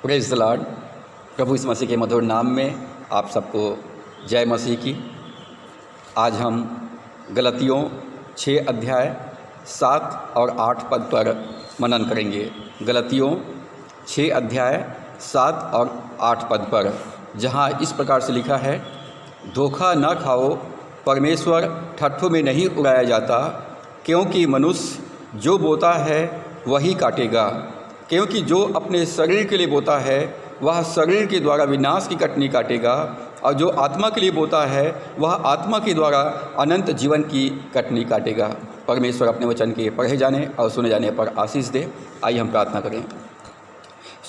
Praise the Lord. प्रभु इस मसीह के मधुर नाम में आप सबको जय मसीह की। आज हम गलतियों 6 अध्याय 7 और 8 पद पर मनन करेंगे। गलतियों 6 अध्याय 7 और 8 पद पर, जहाँ इस प्रकार से लिखा है, धोखा न खाओ, परमेश्वर ठट्ठों में नहीं उड़ाया जाता, क्योंकि मनुष्य जो बोता है वही काटेगा। क्योंकि जो अपने शरीर के लिए बोता है वह शरीर के द्वारा विनाश की कटनी काटेगा, और जो आत्मा के लिए बोता है वह आत्मा के द्वारा अनंत जीवन की कटनी काटेगा। परमेश्वर अपने वचन के पढ़े जाने और सुने जाने पर आशीष दे। आइए हम प्रार्थना करें।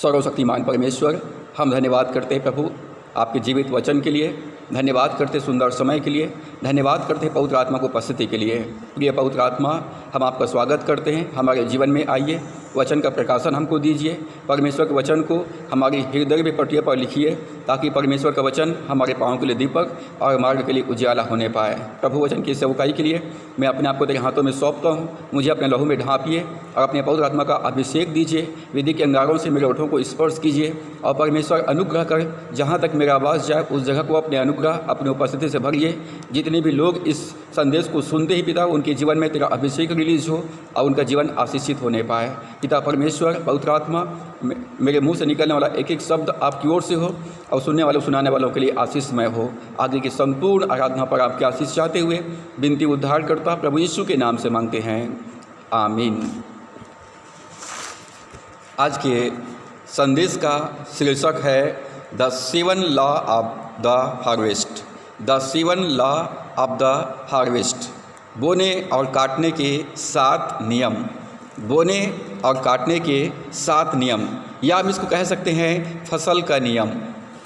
सर्वशक्तिमान परमेश्वर, हम धन्यवाद करते हैं प्रभु आपके जीवित वचन के लिए, धन्यवाद करते सुंदर समय के लिए, धन्यवाद करते पवित्र आत्मा को उपस्थिति के लिए। प्रिय पवित्र आत्मा, हम आपका स्वागत करते हैं। हमारे जीवन में आइए, वचन का प्रकाशन हमको दीजिए। परमेश्वर के वचन को हमारी हृदय में पटिया पर लिखिए, ताकि परमेश्वर का वचन हमारे पाँव के लिए दीपक और मार्ग के लिए उजाला होने पाए। प्रभु वचन की सेवकाई के लिए मैं अपने आप को तेरे हाथों में सौंपता हूँ। मुझे अपने लहू में ढाँपिए और अपने पवित्र आत्मा का अभिषेक दीजिए। विधि के अंगारों से मेरे ओठों को स्पर्श कीजिए, और परमेश्वर अनुग्रह कर जहाँ तक मेरा आवाज़ जाए उस जगह को अपने अनुग्रह, अपनी उपस्थिति से भरिए। जितने भी लोग इस संदेश को सुनते ही पिता, उनके जीवन में तेरा अभिषेक रिलीज हो और उनका जीवन आशीषित होने पाए। पिता परमेश्वर, पवित्र आत्मा, मेरे मुंह से निकलने वाला एक एक शब्द आपकी ओर से हो और सुनने वालों सुनाने वालों के लिए आशीषमय हो। आगे की संपूर्ण आराधना पर आपके आशीष चाहते हुए विनती उद्धार करता प्रभु यीशु के नाम से मांगते हैं, आमीन। आज के संदेश का शीर्षक है the 7 law of the harvest. The 7 law of the harvest. बोने और काटने के 7 नियम। बोने और काटने के 7 नियम, या हम इसको कह सकते हैं फसल का नियम।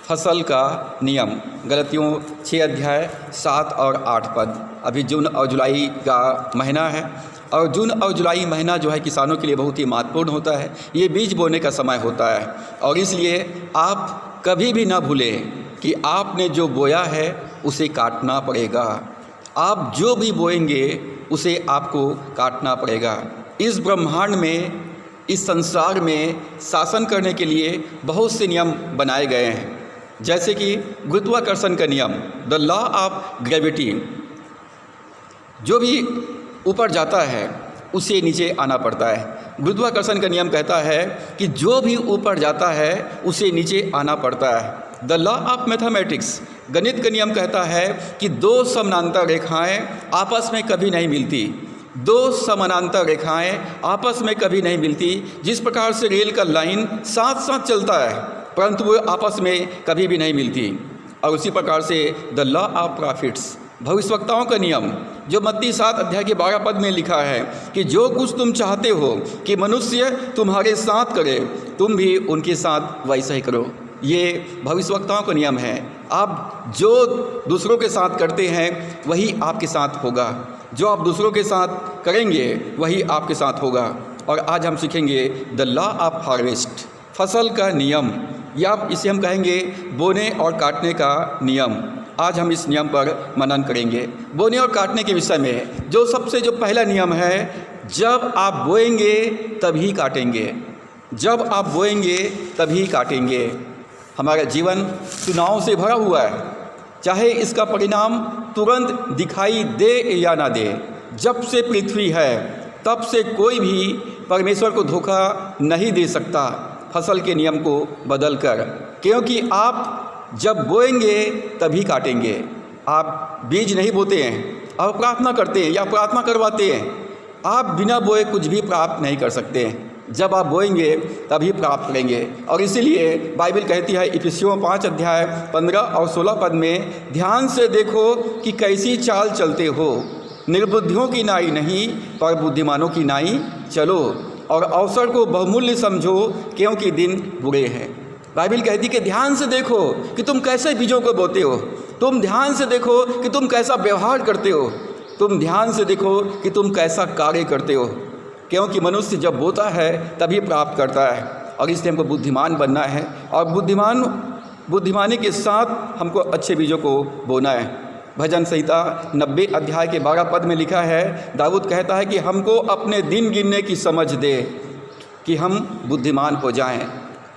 फसल का नियम। गलतियों 6 अध्याय 7 और 8 पद। अभी जून और जुलाई का महीना है, और जून और जुलाई महीना जो है किसानों के लिए बहुत ही महत्वपूर्ण होता है। ये बीज बोने का समय होता है, और इसलिए आप कभी भी ना भूलें कि आपने जो बोया है उसे काटना पड़ेगा। आप जो भी बोएंगे उसे आपको काटना पड़ेगा। इस ब्रह्मांड में, इस संसार में शासन करने के लिए बहुत से नियम बनाए गए हैं, जैसे कि गुरुत्वाकर्षण का नियम, द लॉ ऑफ ग्रेविटी। जो भी ऊपर जाता है उसे नीचे आना पड़ता है। गुरुत्वाकर्षण का नियम कहता है कि जो भी ऊपर जाता है उसे नीचे आना पड़ता है। द लॉ ऑफ मैथमेटिक्स, गणित का नियम कहता है कि 2 समानांतर रेखाएं आपस में कभी नहीं मिलती। 2 समानांतर रेखाएं आपस में कभी नहीं मिलती। जिस प्रकार से रेल का लाइन साथ साथ चलता है परंतु वो आपस में कभी भी नहीं मिलती। और उसी प्रकार से द लॉ ऑफ प्रॉफिट्स, भविष्यवक्ताओं का नियम, जो मत्ती 7 अध्याय के 12 पद में लिखा है कि जो कुछ तुम चाहते हो कि मनुष्य तुम्हारे साथ करे, तुम भी उनके साथ वैसा ही करो। ये भविष्यवक्ताओं का नियम है। आप जो दूसरों के साथ करते हैं वही आपके साथ होगा। जो आप दूसरों के साथ करेंगे वही आपके साथ होगा। और आज हम सीखेंगे द लॉ ऑफ हार्वेस्ट, फसल का नियम, या इसे हम कहेंगे बोने और काटने का नियम। आज हम इस नियम पर मनन करेंगे। बोने और काटने के विषय में जो सबसे जो पहला नियम है, जब आप बोएंगे तभी काटेंगे। जब आप बोएंगे तभी काटेंगे। हमारा जीवन चुनाव से भरा हुआ है, चाहे इसका परिणाम तुरंत दिखाई दे या ना दे। जब से पृथ्वी है तब से कोई भी परमेश्वर को धोखा नहीं दे सकता फसल के नियम को बदल कर, क्योंकि आप जब बोएंगे तभी काटेंगे। आप बीज नहीं बोते हैं और प्रार्थना करते हैं या प्रार्थना करवाते हैं, आप बिना बोए कुछ भी प्राप्त नहीं कर सकते। जब आप बोएंगे तभी प्राप्त करेंगे। और इसीलिए बाइबल कहती है इफिसियों 5 अध्याय 15 और 16 पद में, ध्यान से देखो कि कैसी चाल चलते हो, निर्बुद्धियों की नाई नहीं पर बुद्धिमानों की नाई चलो, और अवसर को बहुमूल्य समझो, क्योंकि दिन बुरे हैं। बाइबल कहती है कि ध्यान से देखो कि तुम कैसे बीजों को बोते हो। तुम ध्यान से देखो कि तुम कैसा व्यवहार करते हो। तुम ध्यान से देखो कि तुम कैसा कार्य करते हो, क्योंकि मनुष्य जब बोता है तभी प्राप्त करता है। और इसलिए हमको बुद्धिमान बनना है, और बुद्धिमानी के साथ हमको अच्छे बीजों को बोना है। भजन संहिता 90 अध्याय के 12 पद में लिखा है, दाऊद कहता है कि हमको अपने दिन गिनने की समझ दे कि हम बुद्धिमान हो जाएं।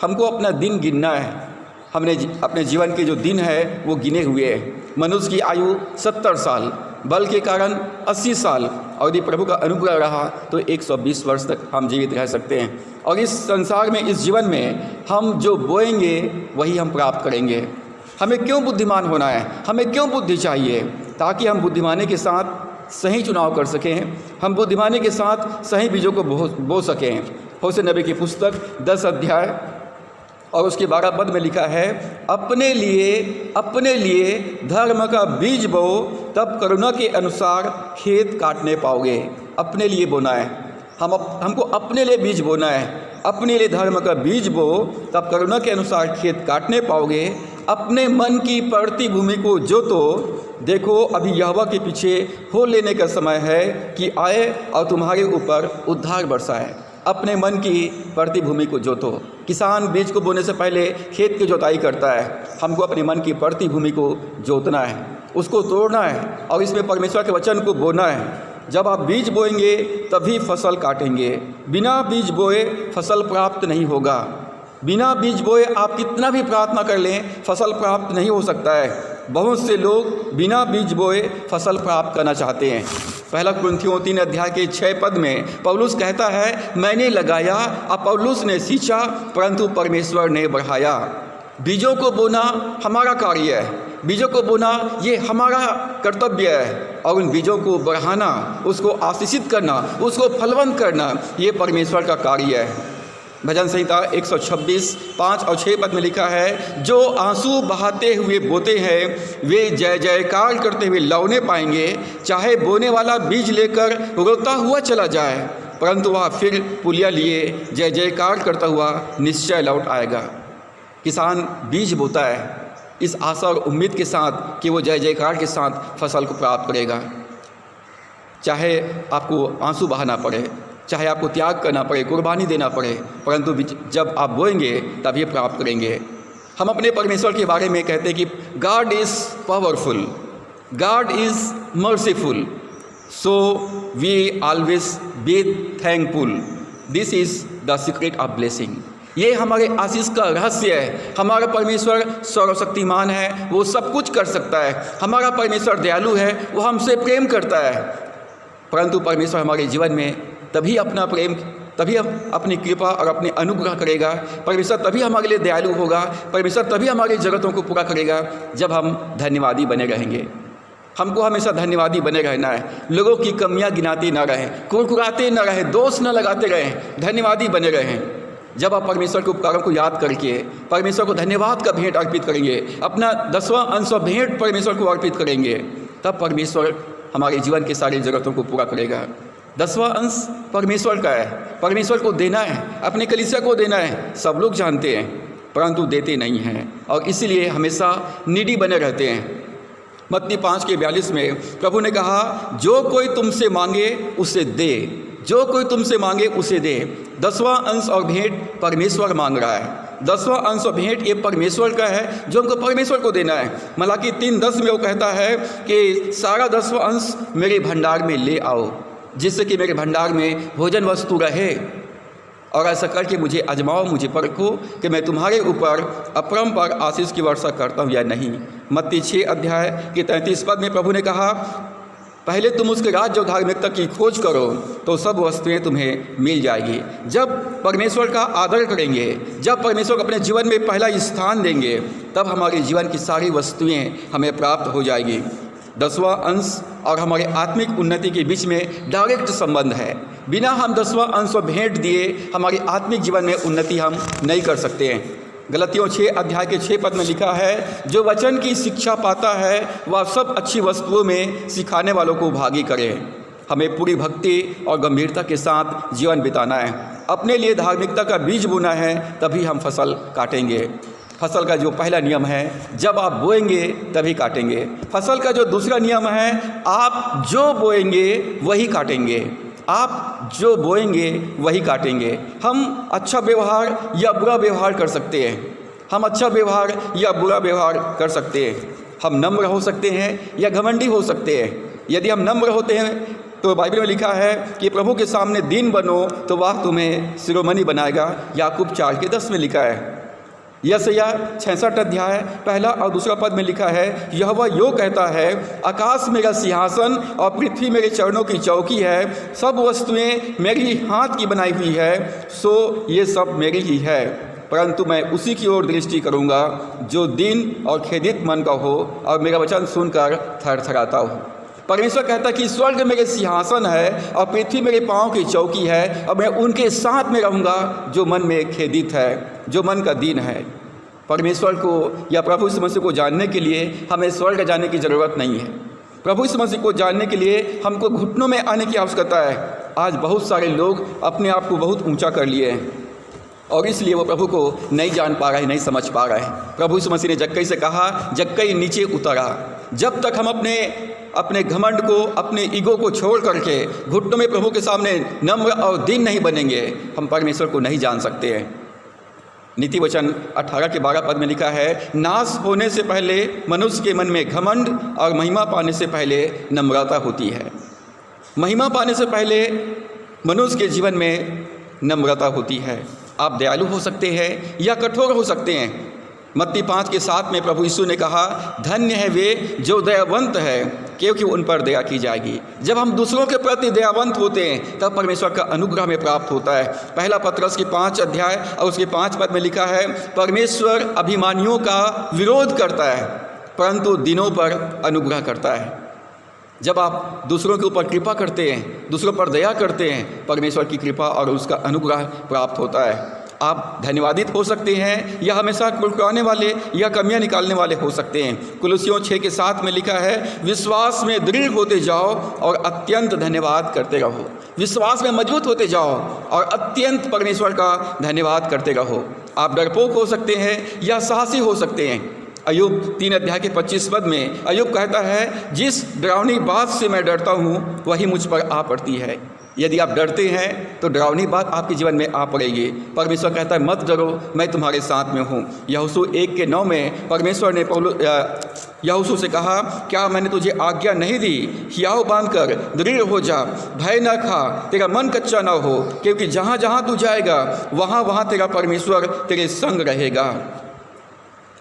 हमको अपना दिन गिनना है। हमने अपने जीवन के जो दिन है वो गिने हुए हैं। मनुष्य की आयु 70 साल, बल के कारण 80 साल, और यदि प्रभु का अनुग्रह रहा तो 120 वर्ष तक हम जीवित रह सकते हैं। और इस संसार में, इस जीवन में हम जो बोएंगे वही हम प्राप्त करेंगे। हमें क्यों बुद्धिमान होना है? हमें क्यों बुद्धि चाहिए? ताकि हम बुद्धिमानी के साथ सही चुनाव कर सकें, हम बुद्धिमानी के साथ सही बीजों को बो सकें। होशे नबी की पुस्तक 10 अध्याय और उसके 12 पद में लिखा है, अपने लिए धर्म का बीज बो, तब करुणा के अनुसार खेत काटने पाओगे। अपने लिए बोना है, हमको अपने लिए बीज बोना है। अपने लिए धर्म का बीज बो, तब करुणा के अनुसार खेत काटने पाओगे। अपने मन की पड़ती भूमि को जोतो, देखो अभी यहोवा के पीछे हो लेने का समय है कि आए और तुम्हारे ऊपर उद्धार बरसाए। अपने मन की पड़ती भूमि को जोतो। किसान बीज को बोने से पहले खेत की जोताई करता है। हमको अपने मन की पड़ती भूमि को जोतना है, उसको तोड़ना है और इसमें परमेश्वर के वचन को बोना है। जब आप बीज बोएंगे तभी फसल काटेंगे। बिना बीज बोए फसल प्राप्त नहीं होगा। बिना बीज बोए आप कितना भी प्रार्थना कर लें, फसल प्राप्त नहीं हो सकता है। बहुत से लोग बिना बीज बोए फसल प्राप्त करना चाहते हैं। पहला कुरिन्थियों 3 अध्याय के 6 पद में पौलुस कहता है, मैंने लगाया, अपोल्लोस ने सींचा, परंतु परमेश्वर ने बढ़ाया। बीजों को बोना हमारा कार्य है, बीजों को बोना ये हमारा कर्तव्य है, और उन बीजों को बढ़ाना, उसको आशीषित करना, उसको फलवंत करना, ये परमेश्वर का कार्य है। भजन संहिता 126 5 और 6 पद में लिखा है, जो आंसू बहाते हुए बोते हैं वे जय जयकार करते हुए लौने पाएंगे। चाहे बोने वाला बीज लेकर रोता हुआ चला जाए, परंतु वह फिर पुलिया लिए जय जयकार करता हुआ निश्चय लौट आएगा। किसान बीज बोता है इस आशा और उम्मीद के साथ कि वो जय जयकार के साथ फसल को प्राप्त करेगा। चाहे आपको आंसू बहाना पड़े, चाहे आपको त्याग करना पड़े, कुर्बानी देना पड़े, परंतु जब आप बोएंगे तभी प्राप्त करेंगे। हम अपने परमेश्वर के बारे में कहते हैं कि God is powerful, God is merciful, so we always be thankful. This is the secret of blessing. ये हमारे आशीष का रहस्य है। हमारा परमेश्वर सर्वशक्तिमान है, वो सब कुछ कर सकता है। हमारा परमेश्वर दयालु है, वो हमसे प्रेम करता है, परंतु परमेश्वर हमारे जीवन में तभी अपना प्रेम, तभी अपनी कृपा और अपने अनुग्रह करेगा। परमेश्वर तभी हमारे लिए दयालु होगा। परमेश्वर तभी हमारी ज़रूरतों को पूरा करेगा जब हम धन्यवादी बने रहेंगे। हमको हमेशा धन्यवादी बने रहना है। लोगों की कमियां गिनाते ना रहें, कुरकुराते ना रहें, दोष न लगाते रहें, धन्यवादी बने रहें। जब आप परमेश्वर के उपकारों को याद करके परमेश्वर को धन्यवाद का भेंट अर्पित करेंगे, अपना 10वां अंश भेंट परमेश्वर को अर्पित करेंगे, तब परमेश्वर हमारे जीवन की सारी ज़रूरतों को पूरा करेगा। 10वां अंश परमेश्वर का है, परमेश्वर को देना है, अपने कलीसिया को देना है। सब लोग जानते हैं, परंतु देते नहीं हैं, और इसीलिए हमेशा नीडी बने रहते हैं। मत्ती 5 के 42 में प्रभु ने कहा, जो कोई तुमसे मांगे उसे दे, जो कोई तुमसे मांगे उसे दे। 10वां अंश और भेंट परमेश्वर मांग रहा है। 10वां अंश और भेंट ये परमेश्वर का है, जो हमको परमेश्वर को देना है। मलाकी 3:10 में वो कहता है कि सारा 10वां अंश मेरे भंडार में ले आओ, जिससे कि मेरे भंडार में भोजन वस्तु रहे, और ऐसा करके मुझे आजमाओ, मुझे परखो कि मैं तुम्हारे ऊपर अपरंपार आशीष की वर्षा करता हूँ या नहीं। मत्ती 6 अध्याय के 33 पद में प्रभु ने कहा, पहले तुम उसके राज्य और धार्मिकता की खोज करो तो सब वस्तुएं तुम्हें मिल जाएगी। जब परमेश्वर का आदर करेंगे, जब परमेश्वर को अपने जीवन में पहला स्थान देंगे, तब हमारे जीवन की सारी वस्तुएं हमें प्राप्त हो जाएगी। 10वां अंश और हमारे आत्मिक उन्नति के बीच में डायरेक्ट संबंध है। बिना हम 10वां अंश और भेंट दिए हमारी आत्मिक जीवन में उन्नति हम नहीं कर सकते हैं। गलतियों 6 अध्याय के 6 पद में लिखा है, जो वचन की शिक्षा पाता है वह सब अच्छी वस्तुओं में सिखाने वालों को भागी करे। हमें पूरी भक्ति और गंभीरता के साथ जीवन बिताना है। अपने लिए धार्मिकता का बीज बोना है, तभी हम फसल काटेंगे। फसल का जो पहला नियम है, जब आप बोएंगे तभी काटेंगे। फसल का जो दूसरा नियम है, आप जो बोएंगे वही काटेंगे। आप जो बोएंगे वही काटेंगे। हम अच्छा व्यवहार या बुरा व्यवहार कर सकते हैं, हम अच्छा व्यवहार या बुरा व्यवहार कर सकते हैं। हम नम्र हो सकते हैं या घमंडी हो सकते हैं। यदि हम नम्र होते हैं तो बाइबल में लिखा है कि प्रभु के सामने दीन बनो तो वह तुम्हें शिरोमणि बनाएगा। याकूब 4 के 10 में लिखा है। यशायाह 66 अध्याय पहला और दूसरा पद में लिखा है, यहोवा यो कहता है, आकाश मेरा सिंहासन और पृथ्वी मेरे चरणों की चौकी है, सब वस्तुएं मेरी हाथ की बनाई हुई है, सो ये सब मेरी ही है, परंतु मैं उसी की ओर दृष्टि करूँगा जो दीन और खेदित मन का हो और मेरा वचन सुनकर थरथराता हो। परमेश्वर कहता है कि स्वर्ग मेरे सिंहासन है और पृथ्वी मेरे पाँव की चौकी है, और मैं उनके साथ में रहूँगा जो मन में खेदित है, जो मन का दीन है। परमेश्वर को या प्रभु यीशु मसीह को जानने के लिए हमें स्वर्ग जाने की ज़रूरत नहीं है। प्रभु यीशु मसीह को जानने के लिए हमको घुटनों में आने की आवश्यकता है। आज बहुत सारे लोग अपने आप को बहुत ऊंचा कर लिए हैं और इसलिए वो प्रभु को नहीं जान पा रहे, नहीं समझ पा रहे हैं। प्रभु यीशु मसीह ने जक्कई से कहा, जक्कई नीचे उतरा। जब तक हम अपने घमंड को, अपने ईगो को छोड़ करके घुटनों में प्रभु के सामने नम्र और दीन नहीं बनेंगे, हम परमेश्वर को नहीं जान सकते हैं। नीति वचन 18 के 12 पद में लिखा है, नाश होने से पहले मनुष्य के मन में घमंड और महिमा पाने से पहले नम्रता होती है। महिमा पाने से पहले मनुष्य के जीवन में नम्रता होती है। आप दयालु हो सकते हैं या कठोर हो सकते हैं। मत्ती 5 के 7 में प्रभु यीशु ने कहा, धन्य है वे जो दयावंत है, क्योंकि उन पर दया की जाएगी। जब हम दूसरों के प्रति दयावंत होते हैं तब परमेश्वर का अनुग्रह में प्राप्त होता है। पहला पत्रस की 5 अध्याय और उसके 5 पद में लिखा है, परमेश्वर अभिमानियों का विरोध करता है परंतु दीनों पर अनुग्रह करता है। जब आप दूसरों के ऊपर कृपा करते हैं, दूसरों पर दया करते हैं, परमेश्वर की कृपा और उसका अनुग्रह प्राप्त होता है। आप धन्यवादित हो सकते हैं या हमेशा कुड़कुड़ाने वाले या कमियां निकालने वाले हो सकते हैं। कुलुसियों 6 के 7 में लिखा है, विश्वास में दृढ़ होते जाओ और अत्यंत धन्यवाद करते रहो। विश्वास में मजबूत होते जाओ और अत्यंत परमेश्वर का धन्यवाद करते रहो। आप डरपोक हो सकते हैं या साहसी हो सकते हैं। अय्यूब 3 अध्याय के 25 पद में अय्यूब कहता है, जिस डरावनी बात से मैं डरता हूँ वही मुझ पर आ पड़ती है। यदि आप डरते हैं तो डरावनी बात आपके जीवन में आ पड़ेगी। परमेश्वर कहता है, मत डरो, मैं तुम्हारे साथ में हूँ। यहोशू 1 के 9 में परमेश्वर ने यहोशू से कहा, क्या मैंने तुझे आज्ञा नहीं दी, हियाव बांधकर दृढ़ हो जा, भय न खा, तेरा मन कच्चा न हो, क्योंकि जहाँ जहाँ तू जाएगा वहाँ वहाँ तेरा परमेश्वर तेरे संग रहेगा।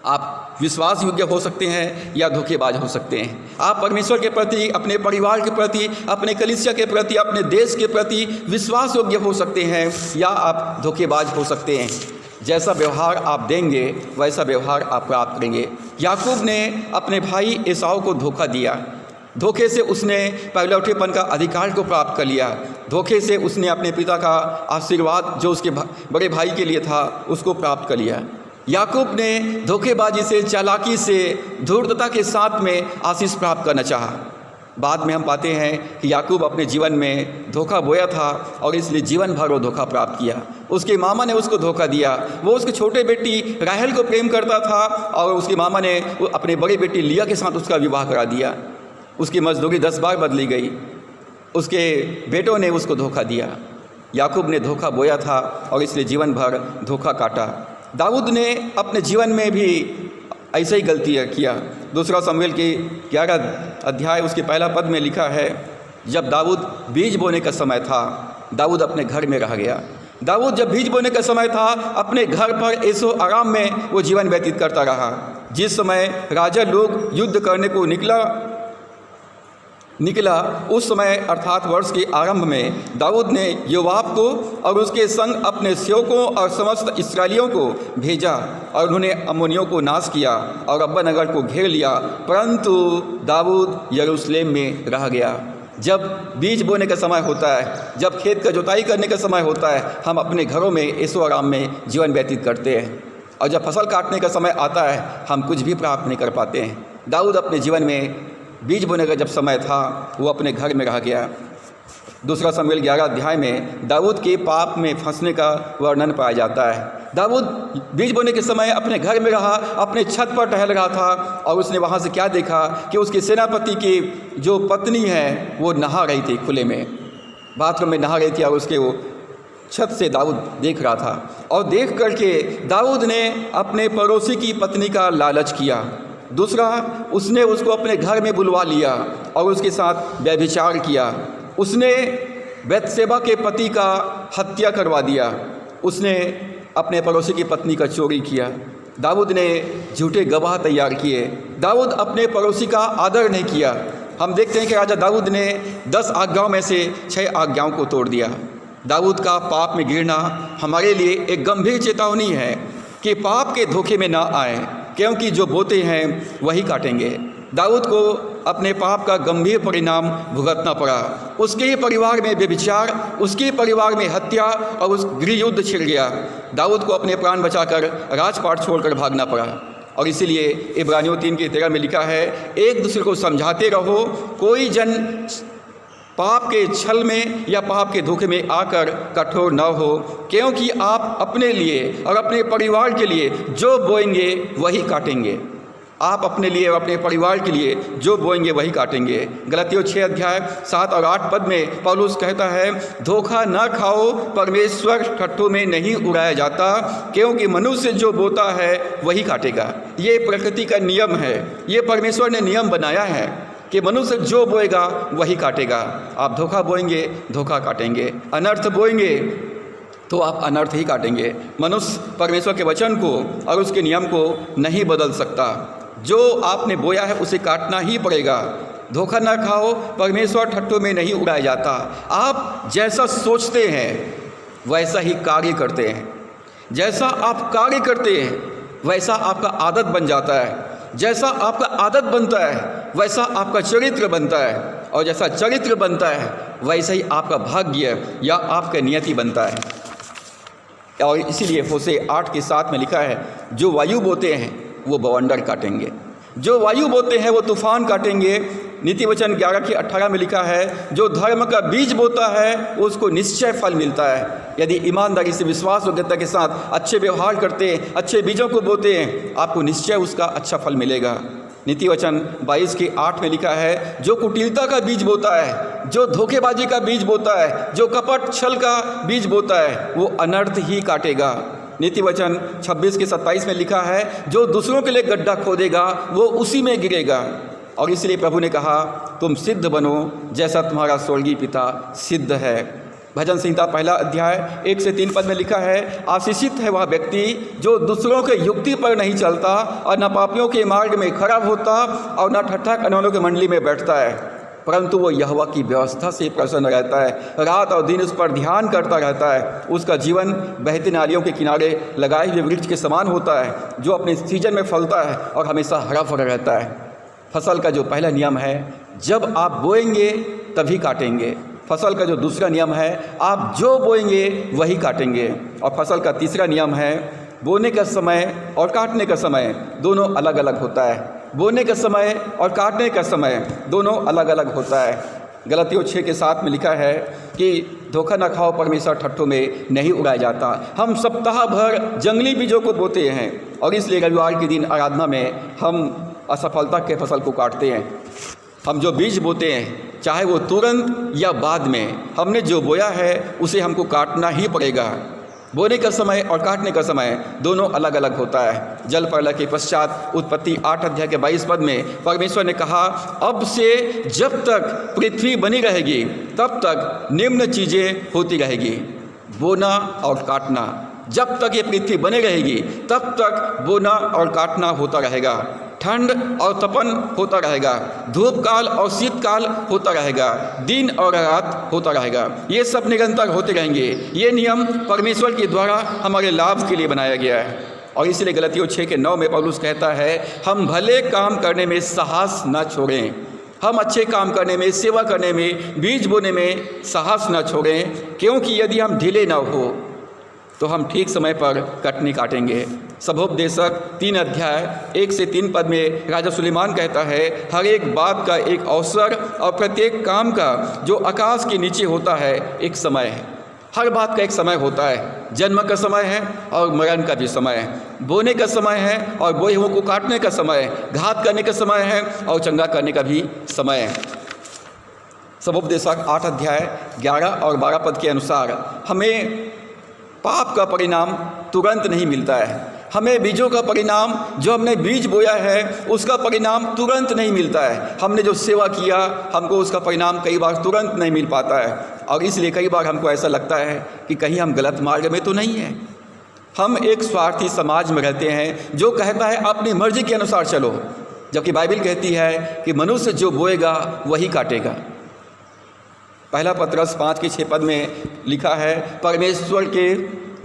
आप विश्वास योग्य हो सकते हैं या धोखेबाज हो सकते हैं। आप परमेश्वर के प्रति, अपने परिवार के प्रति, अपने कलीसिया के प्रति, अपने देश के प्रति विश्वास योग्य हो सकते हैं या आप धोखेबाज हो सकते हैं। जैसा व्यवहार आप देंगे वैसा व्यवहार आप प्राप्त करेंगे। याकूब ने अपने भाई एसाव को धोखा दिया। धोखे से उसने पहलौठेपन का अधिकार को प्राप्त कर लिया। धोखे से उसने अपने पिता का आशीर्वाद जो उसके बड़े भाई के लिए था उसको प्राप्त कर लिया। याकूब ने धोखेबाजी से, चालाकी से, धूर्तता के साथ में आशीष प्राप्त करना चाहा। बाद में हम पाते हैं कि याकूब अपने जीवन में धोखा बोया था और इसलिए जीवन भर वो धोखा प्राप्त किया। उसके मामा ने उसको धोखा दिया। वो उसके छोटे बेटी राहेल को प्रेम करता था और उसके मामा ने अपने बड़ी बेटी लिया के साथ उसका विवाह करा दिया। उसकी मजदूरी 10 बार बदली गई। उसके बेटों ने उसको धोखा दिया। याकूब ने धोखा बोया था और इसलिए जीवन भर धोखा काटा। दाऊद ने अपने जीवन में भी ऐसे ही गलती किया। 2 शमूएल के 11 अध्याय उसके पहला पद में लिखा है, जब दाऊद बीज बोने का समय था, दाऊद अपने घर में रह गया। दाऊद जब बीज बोने का समय था अपने घर पर ऐसो आराम में वो जीवन व्यतीत करता रहा। जिस समय राजा लोग युद्ध करने को निकला उस समय अर्थात वर्ष के आरंभ में दाऊद ने योआब को और उसके संग अपने सेवकों और समस्त इस्राएलियों को भेजा और उन्होंने अम्मोनियों को नाश किया और अब्बा नगर को घेर लिया, परंतु दाऊद यरूशलेम में रह गया। जब बीज बोने का समय होता है, जब खेत का जुताई करने का समय होता है, हम अपने घरों में ऐसो आराम में जीवन व्यतीत करते हैं और जब फसल काटने का समय आता है हम कुछ भी प्राप्त नहीं कर पाते हैं। दाऊद अपने जीवन में बीज बोने का जब समय था वो अपने घर में रह गया। 2 शमूएल 11 अध्याय में दाऊद के पाप में फंसने का वर्णन पाया जाता है। दाऊद बीज बोने के समय अपने घर में रहा, अपने छत पर टहल रहा था और उसने वहाँ से क्या देखा कि उसके सेनापति की जो पत्नी है वो नहा रही थी, खुले में बाथरूम में नहा रही थी और उसके वो छत से दाऊद देख रहा था और देख करके दाऊद ने अपने पड़ोसी की पत्नी का लालच किया। दूसरा, उसने उसको अपने घर में बुलवा लिया और उसके साथ व्यभिचार किया। उसने बैतशेबा के पति का हत्या करवा दिया। उसने अपने पड़ोसी की पत्नी का चोरी किया। दाऊद ने झूठे गवाह तैयार किए। दाऊद अपने पड़ोसी का आदर नहीं किया। हम देखते हैं कि राजा दाऊद ने 10 आज्ञाओं में से 6 आज्ञाओं को तोड़ दिया। दाऊद का पाप में गिरना हमारे लिए एक गंभीर चेतावनी है कि पाप के धोखे में ना आए, क्योंकि जो बोते हैं वही काटेंगे। दाऊद को अपने पाप का गंभीर परिणाम भुगतना पड़ा। उसके ही परिवार में व्यभिचार, उसके परिवार में हत्या और उस गृह युद्ध छिड़ गया। दाऊद को अपने प्राण बचाकर राजपाट छोड़कर भागना पड़ा। और इसीलिए इब्रानियों 3:13 में लिखा है, एक दूसरे को समझाते रहो, कोई जन पाप के छल में या पाप के धोखे में आकर कठोर न हो, क्योंकि आप अपने लिए और अपने परिवार के लिए जो बोएंगे वही काटेंगे। आप अपने लिए और अपने परिवार के लिए जो बोएंगे वही काटेंगे। गलातियों 6:7 और 8 पद में पौलुस कहता है, धोखा न खाओ, परमेश्वर ठट्ठों में नहीं उड़ाया जाता, क्योंकि मनुष्य जो बोता है वही काटेगा। ये प्रकृति का नियम है, ये परमेश्वर ने नियम बनाया है कि मनुष्य जो बोएगा वही काटेगा। आप धोखा बोएंगे, धोखा काटेंगे। अनर्थ बोएंगे तो आप अनर्थ ही काटेंगे। मनुष्य परमेश्वर के वचन को और उसके नियम को नहीं बदल सकता। जो आपने बोया है उसे काटना ही पड़ेगा। धोखा ना खाओ, परमेश्वर ठट्ठों में नहीं उड़ाया जाता। आप जैसा सोचते हैं वैसा ही कार्य करते हैं। जैसा आप कार्य करते हैं वैसा आपका आदत बन जाता है। जैसा आपका आदत बनता है वैसा आपका चरित्र बनता है, और जैसा चरित्र बनता है वैसा ही आपका भाग्य या आपका नियति बनता है। और इसीलिए होशे 8:7 में लिखा है, जो वायु बोते हैं वो बवंडर काटेंगे, जो वायु बोते हैं वो तूफान काटेंगे। नीति वचन 11:18 में लिखा है, जो धर्म का बीज बोता है उसको निश्चय फल मिलता है। यदि ईमानदारी से, विश्वास योग्यता के साथ अच्छे व्यवहार करते हैं, अच्छे बीजों को बोते हैं, आपको निश्चय उसका अच्छा फल मिलेगा। नीति वचन 22:8 में लिखा है, जो कुटिलता का बीज बोता है, जो धोखेबाजी का बीज बोता है, जो कपट छल का बीज बोता है, वो अनर्थ ही काटेगा। नीति वचन 26:27 में लिखा है, जो दूसरों के लिए गड्ढा खोदेगा वो उसी में गिरेगा। और इसलिए प्रभु ने कहा, तुम सिद्ध बनो जैसा तुम्हारा स्वर्गीय पिता सिद्ध है। भजन संहिता 1 अध्याय 1-3 पद में लिखा है, आशीषित है वह व्यक्ति जो दूसरों के युक्ति पर नहीं चलता और न पापियों के मार्ग में खड़ा होता और न ठट्ठा करने वालों की मंडली में बैठता है, परंतु वो यहोवा की व्यवस्था से प्रसन्न रहता है, रात और दिन उस पर ध्यान करता रहता है। उसका जीवन बहती नालियों के किनारे लगाए हुए वृक्ष के समान होता है, जो अपने सीजन में फलता है और हमेशा हरा भरा रहता है। फसल का जो पहला नियम है, जब आप बोएंगे तभी काटेंगे। फसल का जो दूसरा नियम है, आप जो बोएंगे वही काटेंगे। और फसल का तीसरा नियम है, बोने का समय और काटने का समय दोनों अलग अलग होता है। बोने का समय और काटने का समय दोनों अलग अलग होता है। गलातियों 6:7 में लिखा है कि धोखा न खाओ, परमेश्वर ठट्ठों में नहीं उड़ाया जाता। हम सप्ताह भर जंगली बीजों को बोते हैं और इसलिए रविवार के दिन आराधना में हम असफलता के फसल को काटते हैं। हम जो बीज बोते हैं, चाहे वो तुरंत या बाद में, हमने जो बोया है उसे हमको काटना ही पड़ेगा। बोने का समय और काटने का समय दोनों अलग अलग होता है। जल प्रलय के पश्चात उत्पत्ति 8 अध्याय के 22 पद में परमेश्वर ने कहा, अब से जब तक पृथ्वी बनी रहेगी तब तक निम्न चीज़ें होती रहेगी, बोना और काटना। जब तक ये पृथ्वी बनी रहेगी तब तक बोना और काटना होता रहेगा। ठंड और तपन होता रहेगा, धूप काल और शीतकाल होता रहेगा, दिन और रात होता रहेगा। ये सब निरंतर होते रहेंगे। ये नियम परमेश्वर के द्वारा हमारे लाभ के लिए बनाया गया है। और इसलिए गलातियों 6:9 में पौलुस कहता है, हम भले काम करने में साहस न छोड़ें। हम अच्छे काम करने में, सेवा करने में, बीज बोने में साहस न छोड़ें, क्योंकि यदि हम ढीले न हो तो हम ठीक समय पर कटनी काटेंगे। सबोपदेशक 3 अध्याय 1-3 पद में राजा सुलेमान कहता है, हर एक बात का एक अवसर और प्रत्येक काम का जो आकाश के नीचे होता है एक समय है। हर बात का एक समय होता है। जन्म का समय है और मरण का भी समय है। बोने का समय है और बोए हुओं को काटने का समय है। घात करने का समय है और चंगा करने का भी समय है। सबोपदेशक 8 अध्याय 11 और 12 पद के अनुसार हमें पाप का परिणाम तुरंत नहीं मिलता है। हमें बीजों का परिणाम, जो हमने बीज बोया है उसका परिणाम तुरंत नहीं मिलता है। हमने जो सेवा किया हमको उसका परिणाम कई बार तुरंत नहीं मिल पाता है। और इसलिए कई बार हमको ऐसा लगता है कि कहीं हम गलत मार्ग में तो नहीं है। हम एक स्वार्थी समाज में रहते हैं जो कहता है अपनी मर्जी के अनुसार चलो, जबकि बाइबल कहती है कि मनुष्य जो बोएगा वही काटेगा। पहला पत्रस 5:6 में लिखा है, परमेश्वर के